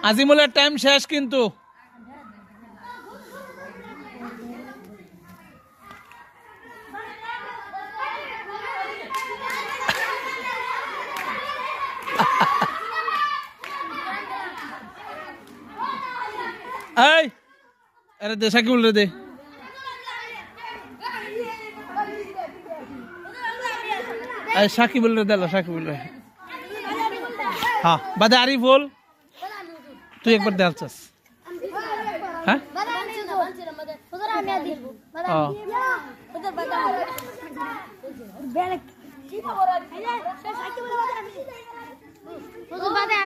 আজিমুলের time শেষ কিন্তু এই আরে দে সাকিবুল রে দে এই সাকিবুল রে দে সাকিবুল রে হ্যাঁ বাদে আরিফুল তুই একবার দেলছস হ্যাঁ